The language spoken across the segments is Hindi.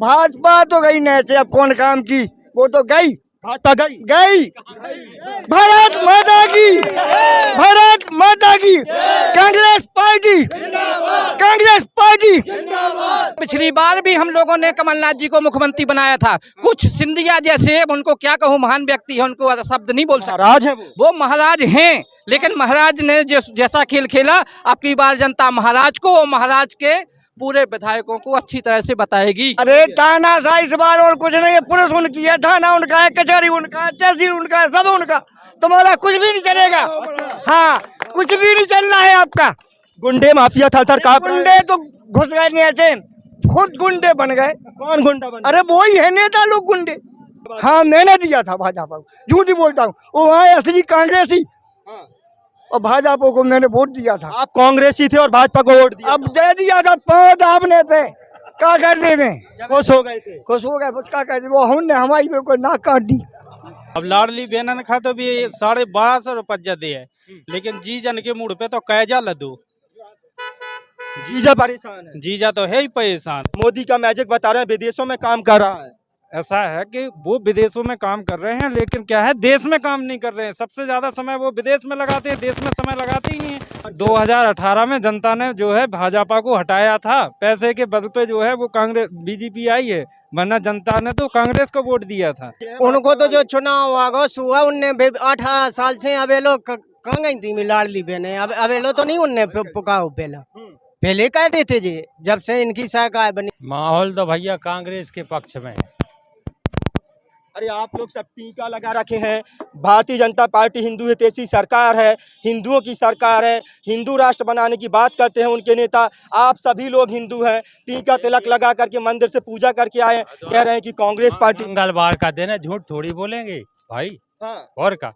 भाजपा तो गई नहीं से, अब कौन काम की, वो तो गई, भाजपा गई गई। भारत माता की, भारत माता की, कांग्रेस पार्टी, कांग्रेस पार्टी। पिछली बार भी हम लोगों ने कमलनाथ जी को मुख्यमंत्री बनाया था। कुछ सिंधिया जैसे, उनको क्या कहूँ, महान व्यक्ति है, उनको शब्द नहीं बोल सकता। महाराज है वो महाराज हैं, लेकिन महाराज ने जैसा खेल खेला, अब की बार जनता महाराज को और महाराज के पूरे विधायकों को अच्छी तरह से बताएगी। अरे तानाशाही इस बार और कुछ नहीं है, पुलिस उनकी है, थाना उनका है, कचहरी उनका है, तहसील उनका है, सब उनका। तुम्हारा कुछ भी नहीं चलेगा। हाँ, कुछ भी नहीं चलना है आपका। गुंडे माफिया थर का गुंडे तो घुस गए नहीं ऐसे, खुद गुंडे बन गए। कौन गुंडा बन? अरे वो ही है नेता लोग गुंडे। हाँ, मैंने दिया था भाजपा को, झूठ ही बोलता हूँ, वो वहाँ असली कांग्रेसी, और भाजपा को मैंने वोट दिया था। आप कांग्रेसी थे और भाजपा को वोट दिया? अब दे दिया था 5 आपने पे, क्या कर देवे, खुश हो गए थे? खुश हो गए, बस क्या कर दे, वो हमने हमारी को नाक काट दी। अब लाडली बहन खा तो भी 1250 रुपया दे है, लेकिन जी जन के मुड़ पे तो कैजा लदू। जीजा परेशान है। जीजा तो है ही परेशान। मोदी का मैजिक बता रहे हैं, विदेशों में काम कर रहा है। ऐसा है कि वो विदेशों में काम कर रहे हैं, लेकिन क्या है, देश में काम नहीं कर रहे हैं। सबसे ज्यादा समय वो विदेश में लगाते हैं, देश में समय लगाते ही नहीं है। 2018 में जनता ने जो है भाजपा को हटाया था, पैसे के बदल पे जो है वो कांग्रेस बीजेपी आई है, वरना जनता ने तो कांग्रेस को वोट दिया था। उनको तो जो चुनाव हुआ हुआ उनने 18 साल से अब लोग कहाँ गई थी लाडली बहने, अब लोग तो नहीं उनने पुकाओ पहले कहते थे जी, जब से इनकी सरकार बनी। माहौल तो भैया कांग्रेस के पक्ष में है। अरे आप लोग सब टीका लगा रखे हैं, भारतीय जनता पार्टी हिंदू हितैषी सरकार है, हिंदुओं की सरकार है, हिंदू राष्ट्र बनाने की बात करते हैं उनके नेता। आप सभी लोग हिंदू हैं, टीका तिलक लगा करके मंदिर से पूजा करके आए, कह रहे हैं कि कांग्रेस पार्टी। मंगलवार का दिन है, झूठ थोड़ी बोलेंगे भाई। हाँ। और का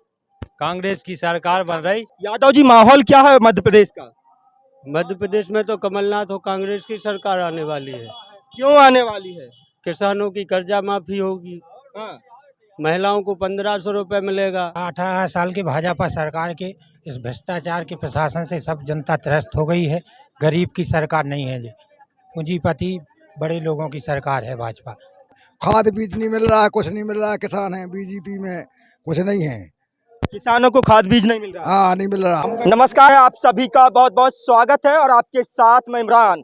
कांग्रेस की सरकार बन रही। यादव जी, माहौल क्या है मध्य प्रदेश का? मध्य प्रदेश में तो कमलनाथ और कांग्रेस की सरकार आने वाली है। क्यों आने वाली है? किसानों की कर्जा माफी होगी, हाँ। महिलाओं को 1500 रुपए मिलेगा। 18 साल की भाजपा सरकार के इस भ्रष्टाचार के प्रशासन से सब जनता त्रस्त हो गई है। गरीब की सरकार नहीं है, पूंजीपति बड़े लोगों की सरकार है भाजपा। खाद बीज नहीं मिल रहा है, कुछ नहीं मिल रहा है, किसान है बीजेपी में कुछ नहीं है, किसानों को खाद बीज नहीं मिल रहा। हाँ, नहीं मिल रहा। नमस्कार, आप सभी का बहुत बहुत स्वागत है और आपके साथ मैं इमरान।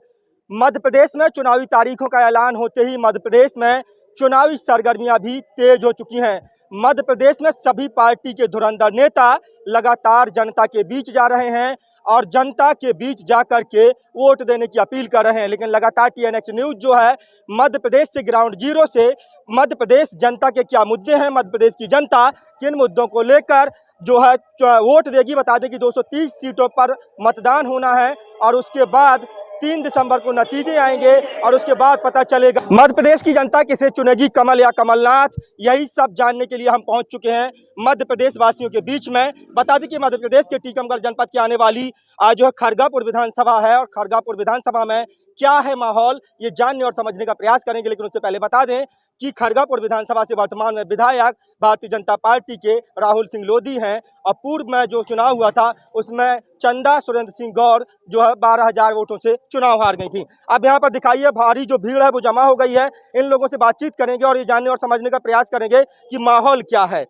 मध्य प्रदेश में चुनावी तारीखों का ऐलान होते ही मध्य प्रदेश में चुनावी सरगर्मियां भी तेज हो चुकी हैं। मध्य प्रदेश में सभी पार्टी के धुरंधर नेता लगातार जनता के बीच जा रहे हैं और जनता के बीच जाकर के वोट देने की अपील कर रहे हैं। लेकिन लगातार TNX न्यूज़ जो है मध्य प्रदेश से ग्राउंड जीरो से मध्य प्रदेश जनता के क्या मुद्दे हैं, मध्य प्रदेश की जनता किन मुद्दों को लेकर जो है वोट देगी। बता दें कि 230 सीटों पर मतदान होना है और उसके बाद 3 दिसंबर को नतीजे आएंगे और उसके बाद पता चलेगा मध्य प्रदेश की जनता किसे चुनेगी, कमल या कमलनाथ। यही सब जानने के लिए हम पहुंच चुके हैं मध्य प्रदेश वासियों के बीच में। बता दें कि मध्य प्रदेश के टीकमगढ़ जनपद के आने वाली आज जो है खड़गापुर विधानसभा है और खड़गापुर विधानसभा में क्या है माहौल, ये जानने और समझने का प्रयास करेंगे। लेकिन उससे पहले बता दें कि खड़गापुर विधानसभा से वर्तमान में विधायक भारतीय जनता पार्टी के राहुल सिंह लोधी हैं और पूर्व में जो चुनाव हुआ था उसमें चंदा सुरेंद्र सिंह गौर जो है 12,000 वोटों से चुनाव हार गई थी। अब यहाँ पर दिखाइए भारी जो भीड़ है वो जमा हो गई है। इन लोगों से बातचीत करेंगे और ये जानने और समझने का प्रयास करेंगे कि माहौल क्या है।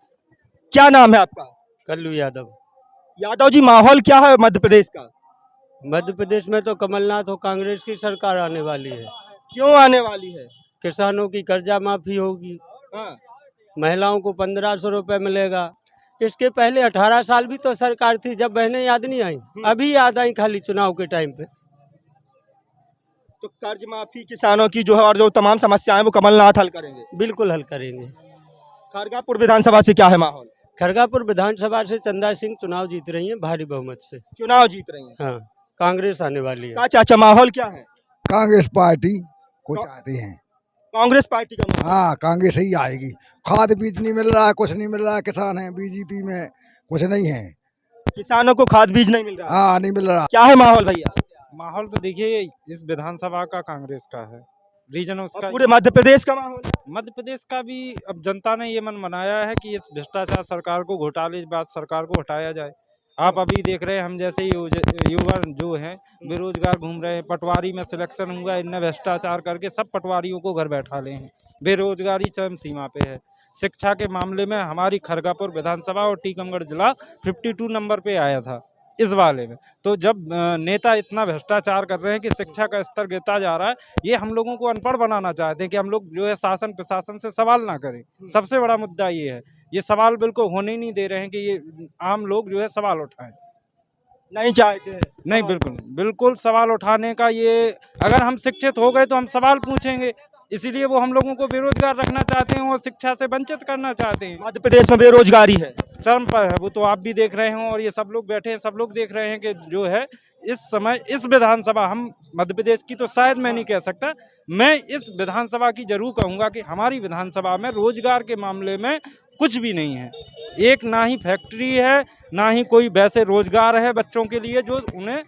क्या नाम है आपका? कल्लू यादव। यादव जी, माहौल क्या है मध्य प्रदेश का? मध्य प्रदेश में तो कमलनाथ और कांग्रेस की सरकार आने वाली है। क्यों आने वाली है? किसानों की कर्जा माफी होगी, हाँ। महिलाओं को 1500 रुपए मिलेगा। इसके पहले 18 साल भी तो सरकार थी, जब बहनें याद नहीं आई, अभी याद आई खाली चुनाव के टाइम पे। तो कर्ज माफी, किसानों की जो है और जो तमाम समस्याएं वो कमलनाथ हल करेंगे। बिल्कुल हल करेंगे। खड़गापुर विधानसभा से क्या है माहौल? खड़गापुर विधानसभा से चंदा सिंह चुनाव जीत रही हैं, भारी बहुमत से चुनाव जीत रही हैं। हाँ, कांग्रेस आने वाली है। का चाचा माहौल क्या है? कांग्रेस पार्टी को चाहते हैं। कांग्रेस पार्टी का माहौल? हाँ, कांग्रेस ही आएगी। खाद बीज नहीं मिल रहा है, कुछ नहीं मिल रहा है, किसान है बीजेपी में कुछ नहीं है, किसानों को खाद बीज नहीं मिल रहा। हाँ, नहीं मिल रहा। क्या है माहौल भैया? माहौल तो देखिए इस विधानसभा का कांग्रेस का है, रीजन उसका। पूरे मध्य प्रदेश का माहौल? मध्य प्रदेश का भी अब जनता ने ये मन बनाया है कि इस भ्रष्टाचार सरकार को, घोटालेबाज सरकार को हटाया जाए। आप अभी देख रहे हैं हम जैसे युवा जो हैं बेरोजगार घूम रहे हैं, पटवारी में सिलेक्शन हुआ, इनने भ्रष्टाचार करके सब पटवारियों को घर बैठा ले हैं, बेरोजगारी चरम सीमा पे है। शिक्षा के मामले में हमारी खरगापुर विधानसभा और टीकमगढ़ जिला 52 नंबर पे आया था इस वाले में। तो जब नेता इतना भ्रष्टाचार कर रहे हैं कि शिक्षा का स्तर गिरता जा रहा है, ये हम लोगों को अनपढ़ बनाना चाहते हैं कि हम लोग जो है शासन प्रशासन से सवाल ना करें। सबसे बड़ा मुद्दा ये है, ये सवाल बिल्कुल होने ही नहीं दे रहे हैं कि ये आम लोग जो है सवाल उठाएं, नहीं चाहते हैं। नहीं बिल्कुल बिल्कुल सवाल उठाने का ये, अगर हम शिक्षित हो गए तो हम सवाल पूछेंगे, इसीलिए वो हम लोगों को बेरोजगार रखना चाहते हैं और शिक्षा से वंचित करना चाहते हैं। मध्य प्रदेश में बेरोजगारी है, चरम पर है, वो तो आप भी देख रहे हो और ये सब लोग बैठे हैं, सब लोग देख रहे हैं कि जो है इस समय इस विधानसभा, हम मध्य प्रदेश की तो शायद मैं नहीं कह सकता, मैं इस विधानसभा की जरूर कहूँगा कि हमारी विधानसभा में रोजगार के मामले में कुछ भी नहीं है। एक ना ही फैक्ट्री है, ना ही कोई वैसे रोजगार है बच्चों के लिए जो उन्हें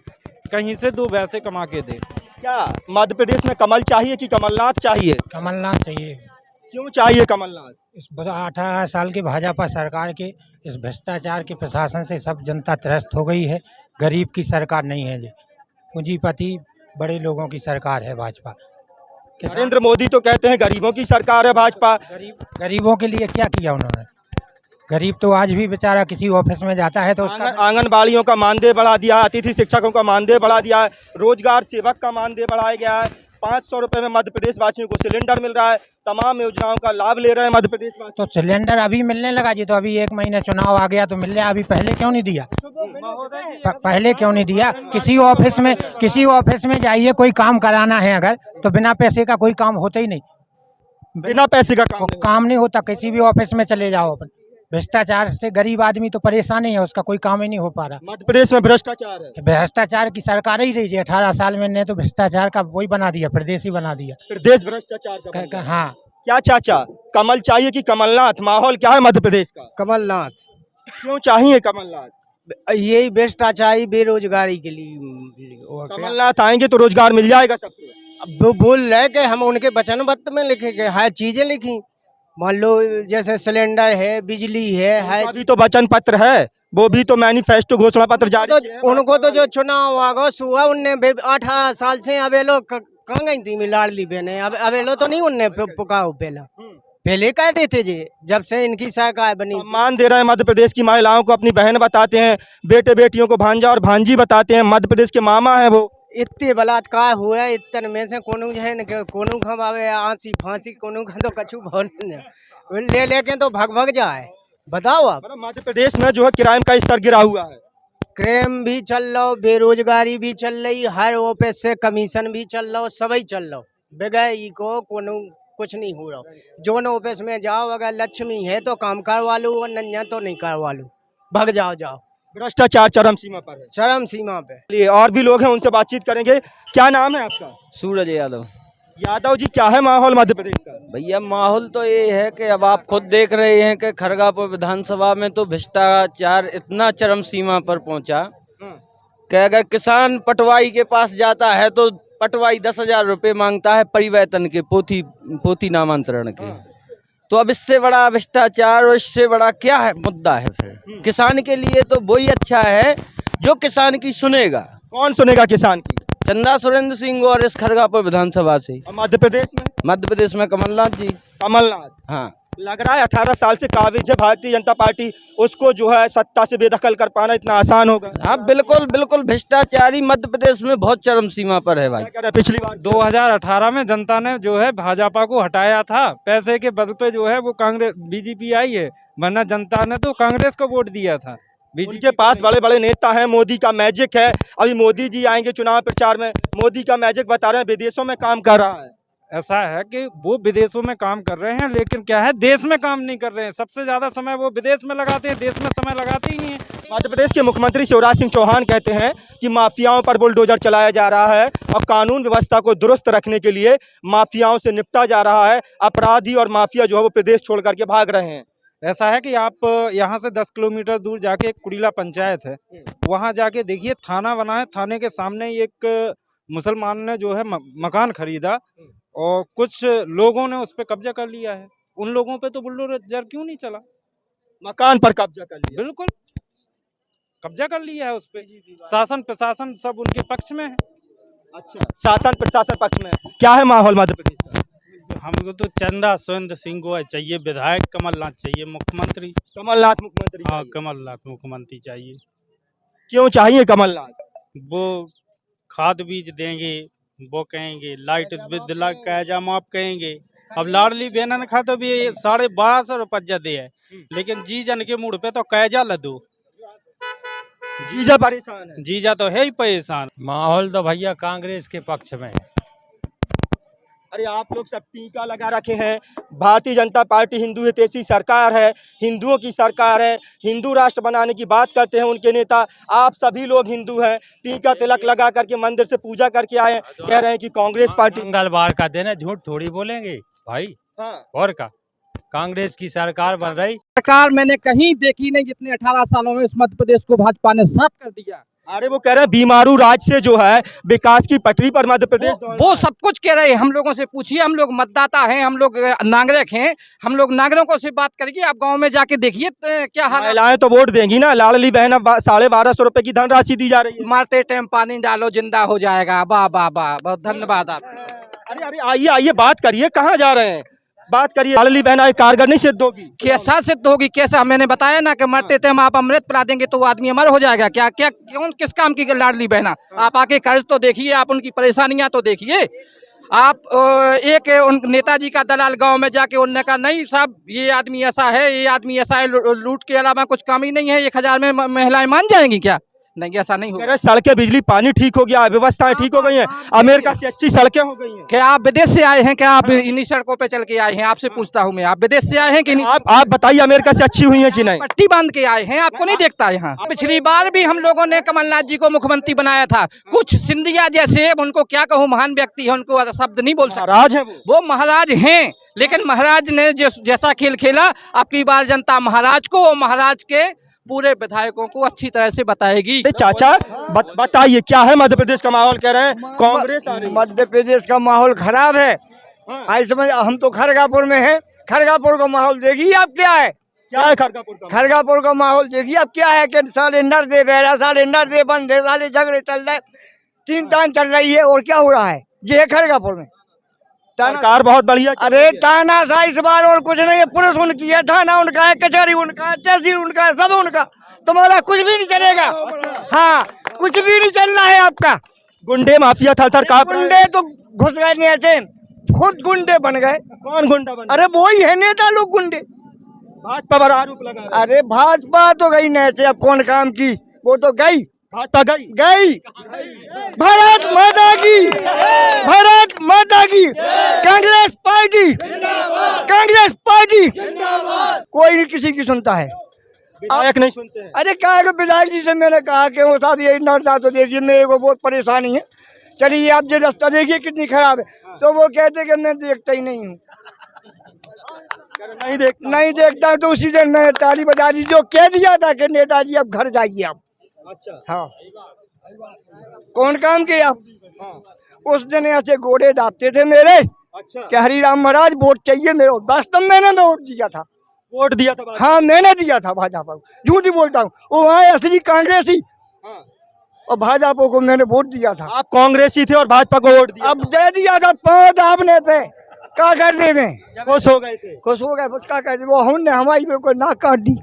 कहीं से दो पैसे कमा के दे। क्या मध्य प्रदेश में कमल चाहिए कि कमलनाथ चाहिए? कमलनाथ चाहिए। क्यों चाहिए कमलनाथ? इस 18 साल की भाजपा सरकार के इस भ्रष्टाचार के प्रशासन से सब जनता त्रस्त हो गई है। गरीब की सरकार नहीं है, जी पूंजीपति बड़े लोगों की सरकार है भाजपा। नरेंद्र मोदी तो कहते हैं गरीबों की सरकार है भाजपा। गरीबों के लिए क्या किया उन्होंने? गरीब तो आज भी बेचारा किसी ऑफिस में जाता है तो उसका आंगनबाड़ियों का मानदेय बढ़ा दिया है, अतिथि शिक्षकों का मानदेय बढ़ा दिया है, रोजगार सेवक का मानदेय बढ़ाया गया है, 500 रुपए में मध्य प्रदेश वासियों को सिलेंडर मिल रहा है, तमाम योजनाओं का लाभ ले रहे हैं मध्य प्रदेश वासी। तो सिलेंडर अभी मिलने लगा जी, तो अभी 1 महीना चुनाव आ गया तो मिलने, अभी पहले क्यों नहीं दिया? पहले क्यों नहीं दिया? किसी ऑफिस में जाइए, कोई काम कराना है अगर, तो बिना पैसे का कोई काम होता ही नहीं। बिना पैसे का काम नहीं होता। किसी भी ऑफिस में चले जाओ, अपन भ्रष्टाचार से गरीब आदमी तो परेशान ही है, उसका कोई काम ही नहीं हो पा रहा। मध्य प्रदेश में भ्रष्टाचार है, भ्रष्टाचार की सरकार ही रही है 18 साल में, ने तो भ्रष्टाचार का वही बना दिया, प्रदेश ही बना दिया, प्रदेश भ्रष्टाचार का बन गया। हाँ। क्या चाचा, कमल चाहिए कि कमलनाथ? माहौल क्या है मध्य प्रदेश का? कमलनाथ। क्यों चाहिए कमलनाथ? यही भ्रष्टाचारी बेरोजगारी के लिए। कमलनाथ आएंगे तो रोजगार मिल जाएगा सबको। वो बोल रहे कि हम उनके वचनपत्र में लिखे गए है चीजें लिखी, मान लो जैसे सिलेंडर है, बिजली है अभी तो वचन पत्र है, वो भी तो मैनिफेस्टो घोषणा पत्र जारी तो उनको तो जो चुनाव आगा हुआ उनने 18 साल से अब ये लोग कहाँ गई थी लाडली बहने, अब ये लोग तो नहीं उनने पुकाओ पहले कह देते जी, जब से इनकी सरकार बनी। सम्मान दे रहे हैं मध्य प्रदेश की महिलाओं को, अपनी बहन बताते हैं, बेटे बेटियों को भांजा और भांजी बताते हैं, मध्य प्रदेश के मामा है वो। इतने बलात्कार हुए इतने में से कोनो है न कोनो खवावे आंसी फांसी कोनो का तो कछु भवन ले लेके तो भग जाए। बताओ आप मध्य प्रदेश में जो है क्राइम का स्तर गिरा हुआ है, क्राइम भी चल रहा, बेरोजगारी भी चल रही, हर ऑफिस से कमीशन भी चल रहा, सबही चल रहा, बगैर को कोनो कुछ नहीं हो रहा। जो न ऑफिस में जाओ, अगर लक्ष्मी है तो काम करवा लो और नन्या तो नहीं करवा लो, भग जाओ। भ्रष्टाचार चरम सीमा पर है, चरम सीमा पे। और भी लोग हैं, उनसे बातचीत करेंगे। क्या नाम है आपका? सूरज यादव। यादव जी, क्या है माहौल मध्य प्रदेश का? भैया माहौल तो ये है कि अब आप खुद देख रहे हैं कि खरगापुर विधानसभा में तो भ्रष्टाचार इतना चरम सीमा पर पहुंचा कि अगर किसान पटवाई के पास जाता है तो पटवाई 10,000 रुपये मांगता है परिवर्तन के, पोथी नामांतरण के। तो अब इससे बड़ा भ्रष्टाचार और इससे बड़ा क्या है मुद्दा है? फिर किसान के लिए तो वही अच्छा है जो किसान की सुनेगा। कौन सुनेगा किसान की? चंदा सुरेंद्र सिंह और इस खरगापुर विधानसभा से। मध्य प्रदेश में कमलनाथ जी। कमलनाथ, हाँ। लग रहा है 18 साल से काबिज है भारतीय जनता पार्टी, उसको जो है सत्ता से बेदखल कर पाना इतना आसान होगा? हाँ बिल्कुल भ्रष्टाचारी मध्य प्रदेश में बहुत चरम सीमा पर है भाई। पिछली बार 2018 में जनता ने जो है भाजपा को हटाया था, पैसे के बदले पे जो है वो कांग्रेस बीजेपी आई है, वरना जनता ने तो कांग्रेस को वोट दिया था। उनके पास बड़े बड़े नेता हैं, मोदी का मैजिक है। अभी मोदी जी आएंगे चुनाव प्रचार में, मोदी का मैजिक बता रहे हैं, विदेशों में काम कर रहा है। ऐसा है कि वो विदेशों में काम कर रहे हैं, लेकिन क्या है देश में काम नहीं कर रहे हैं। सबसे ज्यादा समय वो विदेश में लगाते हैं, देश में समय लगाते ही नहीं है। मध्य प्रदेश के मुख्यमंत्री शिवराज सिंह चौहान कहते हैं कि माफियाओं पर बुलडोजर चलाया जा रहा है और कानून व्यवस्था को दुरुस्त रखने के लिए माफियाओं से निपटा जा रहा है। अपराधी और माफिया जो है वो प्रदेश छोड़ करके भाग रहे हैं। ऐसा है कि आप यहाँ से 10 किलोमीटर दूर जाके एक कुड़ीला पंचायत है, वहाँ जाके देखिए थाना बना है, थाने के सामने एक मुसलमान ने जो है मकान खरीदा और कुछ लोगों ने उस पर कब्जा कर लिया है। उन लोगों पे तो बुलडोजर क्यों नहीं चला? मकान पर कब्जा कर लिया। बिल्कुल, कब्जा कर लिया है उस पे। शासन प्रशासन सब उनके पक्ष में है। अच्छा, शासन प्रशासन पक्ष में क्या है माहौल मध्य प्रदेश का? हमको तो चंदा सुरेंद्र सिंह को चाहिए विधायक, कमलनाथ चाहिए मुख्यमंत्री। कमलनाथ मुख्यमंत्री हाँ, चाहिए। कमलनाथ मुख्यमंत्री चाहिए। क्यों चाहिए कमलनाथ? वो खाद बीज देंगे, वो कहेंगे लाइट बिल का माफ कहेंगे। अब लाडली बहन खाते भी 1250 रुपया दे है, लेकिन जी जन के मुड़ पे तो कैजा लदो। जीजा परेशान है। जीजा तो है ही परेशान। माहौल तो भैया कांग्रेस के पक्ष में है। अरे आप लोग सब टीका लगा रखे हैं। भारतीय जनता पार्टी हिंदू हितैषी सरकार है, हिंदुओं की सरकार है, हिंदू राष्ट्र बनाने की बात करते हैं उनके नेता। आप सभी लोग हिंदू हैं, टीका तिलक लगा करके मंदिर से पूजा करके आए, कह रहे हैं कि कांग्रेस पार्टी। मंगलवार का दिन है, झूठ थोड़ी बोलेंगे भाई। हाँ। और का कांग्रेस की सरकार बन रही। सरकार मैंने कहीं देखी नहीं जितने 18 सालों में इस मध्य प्रदेश को भाजपा ने साफ कर दिया। अरे वो कह रहे हैं बीमारू राज से जो है विकास की पटरी पर मध्य प्रदेश वो सब कुछ कह रहे हैं। हम लोगों से पूछिए, हम लोग मतदाता हैं, हम लोग नागरिक हैं, हम लोग नागरिकों से बात करिए। आप गांव में जाके देखिए क्या हाल। महिलाएं तो वोट देंगी ना। लाडली बहन 1250 रुपए की धनराशि दी जा रही है। मारते टाइम पानी डालो जिंदा हो जाएगा। वाह वाह वाह, बहुत धन्यवाद आप। अरे अरे आइए आइए बात करिए, कहाँ जा रहे हैं? बात करिए। लाडली बहन आई कारगर नहीं सिद्ध होगी। कैसा सिद्ध होगी? कैसा? मैंने बताया ना कि मरते टाइम आप अमृत पिला देंगे तो वो आदमी अमर हो जाएगा। क्या क्या कौन किस काम की लाडली बहना? आप आके कर्ज तो देखिए, आप उनकी परेशानियां तो देखिए। आप एक उन नेताजी का दलाल गांव में जाके उनने कहा नहीं साहब ये आदमी ऐसा है, ये आदमी ऐसा है, लूट के अलावा कुछ काम ही नहीं है। 1000 में महिलाएं मान जाएंगी क्या? नहीं, ऐसा नहीं होगा। सड़कें बिजली पानी ठीक हो गया, व्यवस्थाएं ठीक हो गई हैं, अमेरिका से अच्छी सड़कें हो गई हैं। क्या आप विदेश से आए हैं? क्या आप इन्हीं सड़कों पे चल के आए हैं? आपसे पूछता हूँ मैं, आप विदेश से आए हैं कि नहीं? आप बताइए अमेरिका से अच्छी हुई है कि नहीं? पट्टी बांध के आए हैं, आपको नहीं देखता यहाँ? पिछली बार भी हम लोगों ने कमलनाथ जी को मुख्यमंत्री बनाया था। कुछ सिंधिया जैसे, उनको क्या कहूँ, महान व्यक्ति है, उनको शब्द नहीं बोल सकता। महाराज है वो महाराज हैं, लेकिन महाराज ने जैसा खेल खेला, अब की बार जनता महाराज को और महाराज के पूरे विधायकों को अच्छी तरह से बताएगी। चाचा बताइए क्या है मध्य प्रदेश का माहौल? कह रहे हैं कांग्रेस आ रही है। मध्य प्रदेश का माहौल खराब है। आज समझ, हम तो खरगापुर में हैं। खरगापुर का माहौल देखिए आप क्या है। क्या है खरगापुर का? खरगापुर का माहौल देखिए अब क्या है कि साले नर दे बहरा, साले नर दे बंद है, साले झगड़े चल रहे, 3 तान चल रही है। और क्या हो रहा है? ये है खरगापुर में सरकार बहुत बढ़िया। अरे तानाशाही इस बार और कुछ नहीं है। पुलिस उनकी है, थाना उनका है, कचहरी उनका है, तहसील उनका है, सब उनका। तुम्हारा कुछ भी नहीं चलेगा। हाँ, कुछ भी नहीं चलना है आपका। गुंडे माफिया थर कांप रहे हैं। गुंडे तो घुस गए नहीं ऐसे, खुद गुंडे बन गए। कौन गुंडा बन? अरे वो ही है नेता लोग गुंडे। भाजपा पर आरोप लगा रहे हैं। अरे भाजपा तो गई नहीं ऐसे, अब कौन काम की? वो तो गई, भाजपा गई गई। भारत माता की, भारत माता की। Congress party, Congress party. कोई नहीं किसी की सुनता है। विधायक नहीं सुनते हैं। अरे क्या विधायक जी से मैंने कहा कि वो साहब यही नर्दा तो देखिए मेरे को बहुत परेशानी है, चलिए आप जो रास्ता देखिए कितनी खराब है। तो वो कहते कि मैं देखता ही नहीं हूँ। नहीं देखता तो उसी दिन मैंने ताली बजा दी, जो कह दिया था कि नेताजी अब घर जाइए आप। अच्छा हाँ, कौन काम किया? उस दिन ऐसे घोड़े दापते थे मेरे। अच्छा कि हरिराम महाराज वोट चाहिए मेरे। वास्तव में मैंने वोट दिया था। वोट दिया था? हाँ मैंने दिया था भाजपा को, झूठ ही बोलता हूँ। वो वहाँ असली कांग्रेसी और भाजपा को मैंने वोट दिया था। आप कांग्रेसी थे और भाजपा को वोट दिया? अब दे दिया था 5 दाबने पे। क्या कर दे में? खुश हो गए थे? खुश हो गए, बस क्या कर दे। वो हमने हमारी को नाक काट दी।